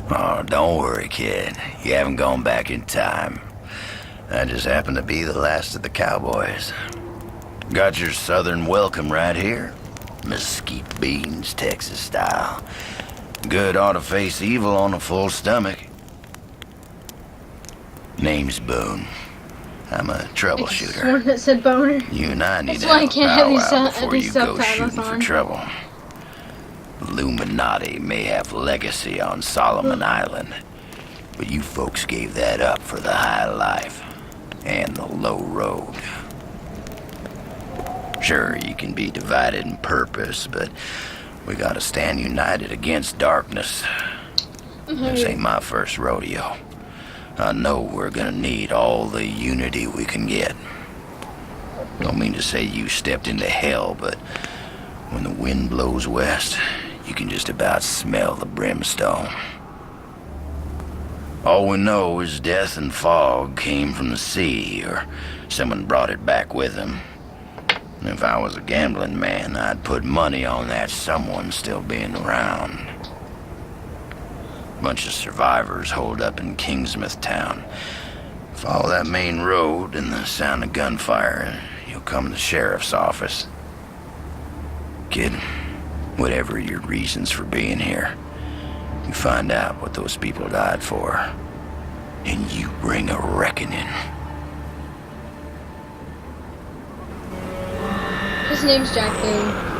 Oh, don't worry, kid. You haven't gone back in time. I just happen to be the last of the cowboys. Got your southern welcome right here. Mesquite beans, Texas style. Good ought to face evil on a full stomach. Name's Boone. I'm a troubleshooter. One that said boner. You and I need That's to why I have a can't have powwow these, before these you go subtitles shooting for on. trouble. Illuminati may have legacy on Solomon Island, but you folks gave that up for the high life and the low road. Sure, you can be divided in purpose, but we gotta stand united against darkness. This ain't my first rodeo. I know we're gonna need all the unity we can get. Don't mean to say you stepped into hell, but when the wind blows west, you can just about smell the brimstone. All we know is death and fog came from the sea, or someone brought it back with them. If I was a gambling man, I'd put money on that someone still being around. Bunch of survivors holed up in Kingsmouth town. Follow that main road and the sound of gunfire, you'll come to the sheriff's office. Kid, whatever your reasons for being here, you find out what those people died for, and you bring a reckoning. His name's Jack Boone.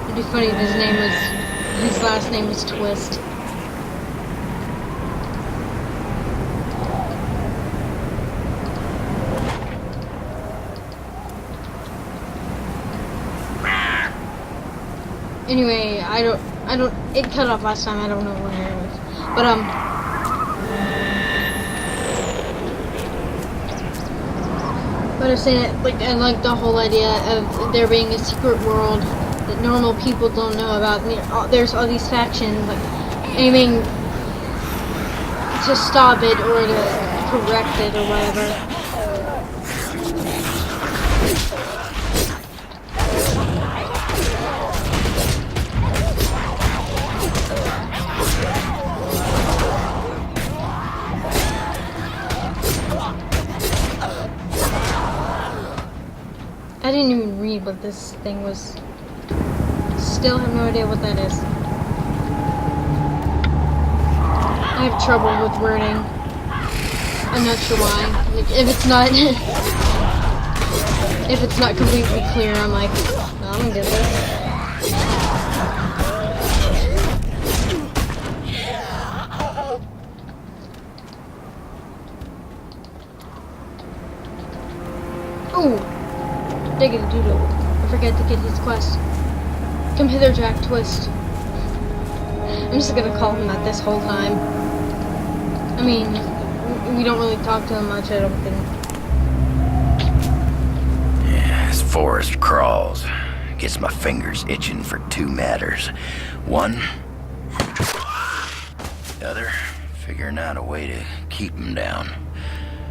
It'd be funny if his last name was Twist. Anyway, it cut off last time, I don't know where it was. But I'm saying, I like the whole idea of there being a secret world that normal people don't know about. There's all these factions, aiming to stop it or to correct it or whatever. I didn't even read what this thing was. Still have no idea what that is. I have trouble with wording. I'm not sure why. If it's not completely clear, I'm like, no, I'm gonna get this. Ooh. Diggity doodle. I forget to get his quest. Come hither, Jack Twist. I'm just gonna call him that this whole time. I mean, we don't really talk to him much, I don't think. Yeah, this forest crawls. Gets my fingers itching for two matters. One, the other, figuring out a way to keep him down.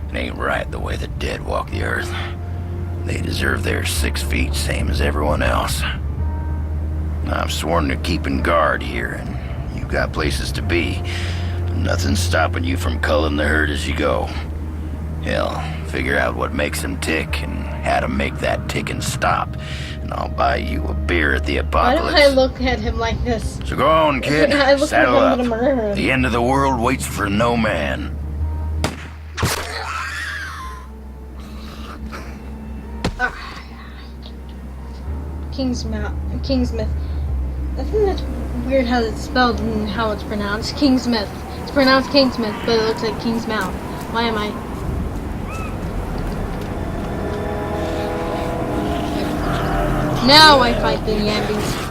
It ain't right the way the dead walk the earth. They deserve their 6 feet, same as everyone else. I've sworn to keeping guard here, and you've got places to be. Nothing's stopping you from culling the herd as you go. Hell, figure out what makes them tick and how to make that ticking stop, and I'll buy you a beer at the apocalypse. Why don't I look at him like this? So go on, kid. Saddle up. The The end of the world waits for no man. Kingsmouth. I think that's weird how it's spelled and how it's pronounced. Kingsmouth. It's pronounced Kingsmouth, but it looks like Kingsmouth. Why am I? Now I fight the Yambis.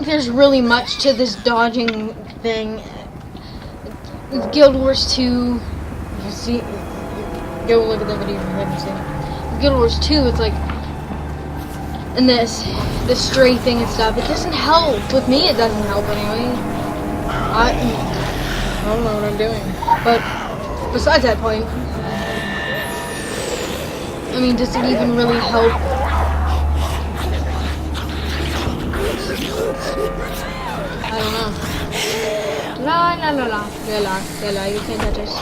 there's really much to this dodging thing. Guild Wars 2, you see, go look at the video if you haven't seen it. Guild Wars 2, it's like, and this strafing and stuff, it doesn't help. With me, it doesn't help anyway. I don't know what I'm doing. But besides that point, I mean, does it even really help? I don't know. La la la la la la la la. You can't touch us.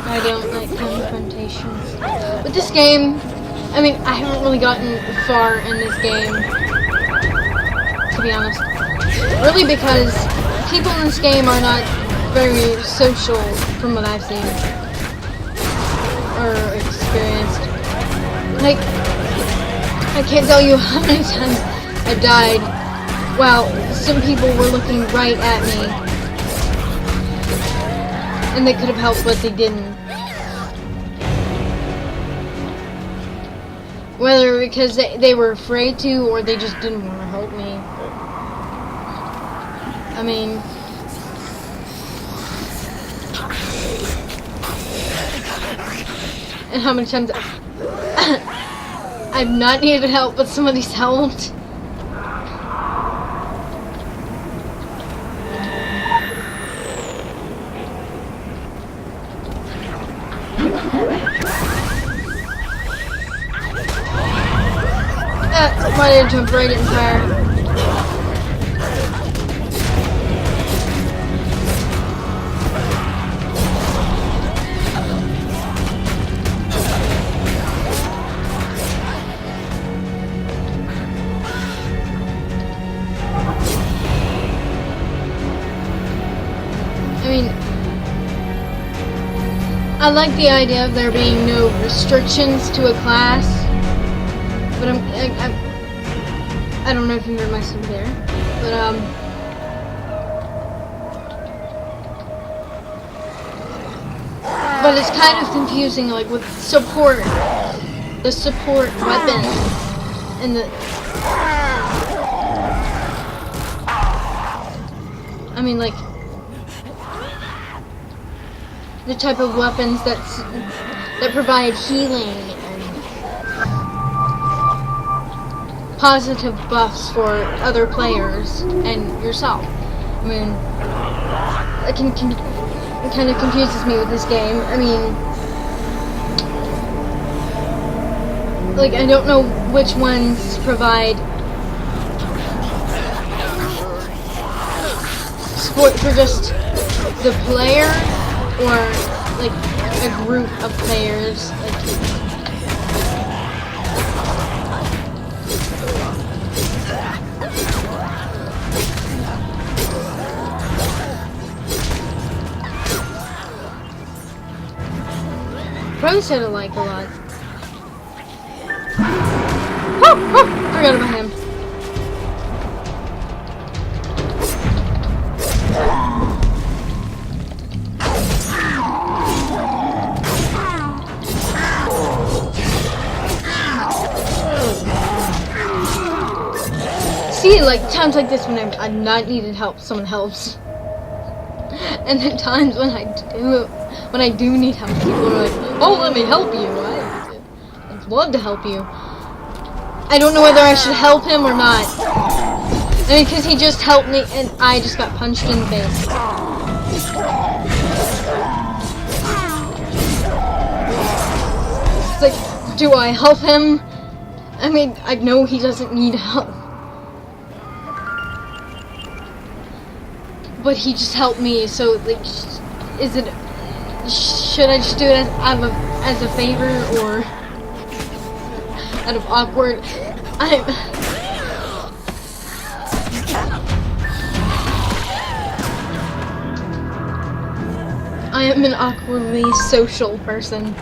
I don't like confrontations. With this game, I mean, I haven't really gotten far in this game, to be honest. Really, because people in this game are not very social, from what I've seen or experienced. Like, I can't tell you how many times I died while some people were looking right at me, and they could have helped, but they didn't. Whether because they were afraid to, or they just didn't want to help me. I mean, and how many times I've not needed help, but somebody's helped. Why did I jump right in fire? I mean, I like the idea of there being no restrictions to a class, but I don't know if you heard myself there, but it's kind of confusing, like with support, the support weapon, and I mean, like, the type of weapons that provide healing and positive buffs for other players and yourself. I mean, it kind of confuses me with this game. I mean, like, I don't know which ones provide support for just the player or like a group of players. Like, probably said I like a lot. Forgot about him. See, like, times like this when I'm not needed help, someone helps. And then times when I do need help, people are like, oh, let me help you. I'd love to help you. I don't know whether I should help him or not. I mean, because he just helped me and I just got punched in the face. It's like, do I help him? I mean, I know he doesn't need help. But he just helped me, so, like, should I just do it as a favor, or out of awkward? I am an awkwardly social person.